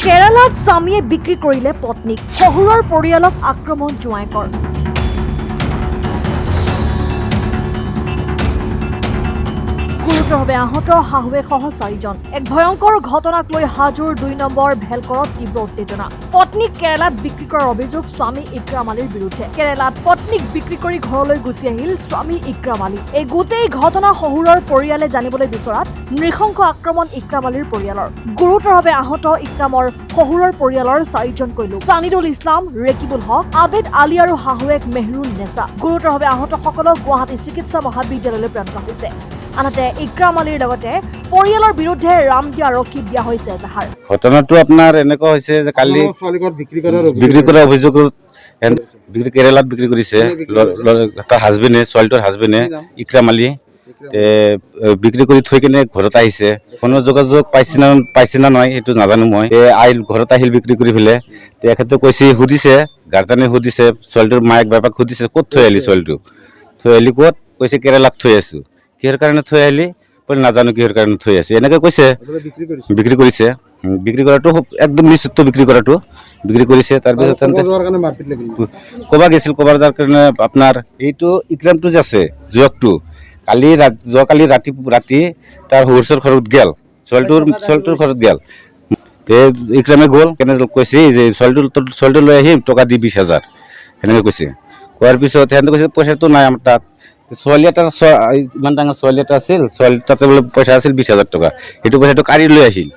কেৰালাত স্বামীয়ে বিক্ৰী কৰিলে পত্নীক, শহুৰৰ পৰিয়ালক আক্ৰমণ জোঁৱায়েকৰ। গুৰুতৰভাৱে আহত শাহুৱেক সহ 4জন। এক ভয়ংকৰ ঘটনাক লৈ হাজোৰ 2 নম্বৰ ভেলকৰত তীব্ৰ উত্তেজনা। পত্নীক কেৰালাত বিক্ৰী কৰাৰ অভিযোগ স্বামী ইক্ৰাম আলীৰ বিৰুদ্ধে। কেৰালাত পত্নীক বিক্ৰী কৰি ঘৰলৈ গুচি আহিল স্বামী ইক্ৰাম আলী। এই গোটেই ঘটনা শহুৰৰ পৰিয়ালে জানিবলৈ বিচৰাত নৃশংস আক্ৰমণ ইক্ৰাম আলীৰ পৰিয়ালৰ। গুৰুতৰভাৱে আহত ইক্ৰামৰ শহুৰৰ পৰিয়ালৰ 4জনকৈ লোক। সানিদুল ইছলাম, ৰেকিবুল হক, আবেদ আলী আৰু শাহুৱেক মেহৰুন নেছা। গুৰুতৰভাৱে আহতসকলক গুৱাহাটী চিকিৎসা মহাবিদ্যালয়লৈ প্ৰেৰণ কৰা হৈছে। আনহাতে ইক্ৰাম আলীৰ লগতে পৰিয়ালৰ বিৰুদ্ধে ৰামদিয়া আৰক্ষীক দিয়া হৈছে এজাহাৰ। ঘটনাটো আপোনাৰ এনেকুৱা হৈছে যে কালি বিক্ৰী কৰাৰ অভিযোগত কেৰালাত বিক্ৰী কৰিছে তাৰ হাজবেণ্ডে, ছোৱালীটোৰ হাজবেণ্ডে ইক্ৰাম আলী বিক্ৰী কৰি থৈ কিনে ঘৰত আহিছে। কোনো যোগাযোগ পাইছে না নহয় সেইটো নাজানো মই। ঘৰত আহিল বিক্ৰী কৰি পেলাই তেখেতে কৈছে, সুধিছে গাৰ্জেনে, সুধিছে ছোৱালীটোৰ মায়েক বাপাক সুধিছে ক'ত থৈ আহিলি ছোৱালীটো, থৈ আহিলি ক'ত, কৈছে কেৰালাত থৈ আছো। কিহৰ কাৰণে থৈ আহিলি, নাজানো কিহৰ কাৰণে থৈ আছে, এনেকে কৈছে। বিক্ৰী কৰিছে, বিক্ৰী কৰাটো একদম নিশ্চিত, বিক্ৰী কৰাটো বিক্ৰী কৰিছে। তাৰপিছত ক'বা গৈছিল, ক'বাৰ যাৰ কাৰণে আপোনাৰ এইটো ইক্ৰামটো যে আছে যুৱকটো যোৱাকালি ৰাতি তাৰ শহুৰৰ ঘৰত গেল, ছোৱালীটোৰ ঘৰত গেল। ইক্ৰামে গ'ল, কেনে কৈছে যে ছোৱালীটো লৈ আহিম, টকা দি 20,000 সেনেকে কৈছে। কোৱাৰ পিছত সিহঁতে কৈছে পইচাটো নাই আমাৰ তাত। ছোৱালী এটা ইমান ডাঙৰ ছোৱালী এটা আছিল, ছোৱালী তাতে বোলে পইচা আছিল 20,000 টকা। সেইটো পইচাটো কাঢ়ি লৈ আহিল।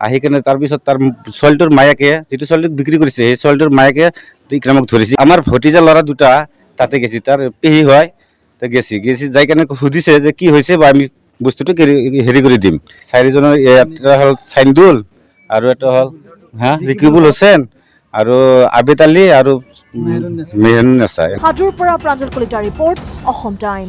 আহি কেনে তাৰপিছত তাৰ ছোৱালীটোৰ মায়েকে, যিটো ছোৱালীটোক বিক্ৰী কৰিছে সেই ছোৱালীটোৰ মায়েকে ইক্ৰামক ধৰিছে। আমাৰ ভতিজা ল'ৰা দুটা তাতে গেছি, তাৰ পেহী হয়, গেছি যাই কেনে সুধিছে যে কি হৈছে বা আমি বস্তুটো হেৰি কৰি দিম। 4জনৰ এটা হ'ল সাইন্দুল, আৰু এটা হ'ল ৰিকিবুল হুছেইন, আৰু আবেদ আলী আৰু মেহৰুন নেছা। হাজোৰ পৰা প্ৰাঞ্জল কলিতাৰ ৰিপৰ্ট, অসম টাইম।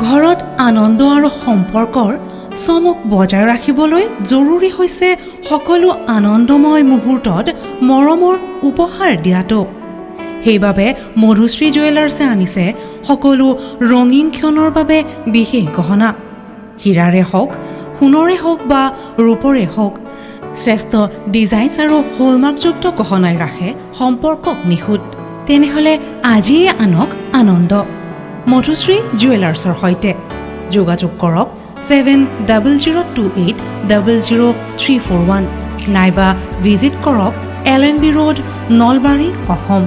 ঘৰত আনন্দ আৰু সম্পৰ্কৰ চমক বজাই ৰাখিবলৈ জৰুৰী হৈছে সকলো আনন্দময় মুহূৰ্তত মৰমৰ উপহাৰ দিয়াটো। সেইবাবে মধুশ্ৰী জুৱেলাৰ্ছে আনিছে সকলো ৰঙীন ক্ষণৰ বাবে বিশেষ গহনা। হীৰাৰে হওক, সোণৰে হওক বা ৰূপৰে হওক, শ্ৰেষ্ঠ ডিজাইনছ আৰু হলমাৰ্কযুক্ত গহনাই ৰাখে সম্পৰ্কক নিখুঁত। তেনেহ'লে আজিয়ে আনক আনন্দ মধুশ্ৰী জুৱেলাৰ্ছৰ সৈতে। যোগাযোগ কৰক 7002800341 নাইবা ভিজিট কৰক LNB ৰোড, নলবাৰী, অসম।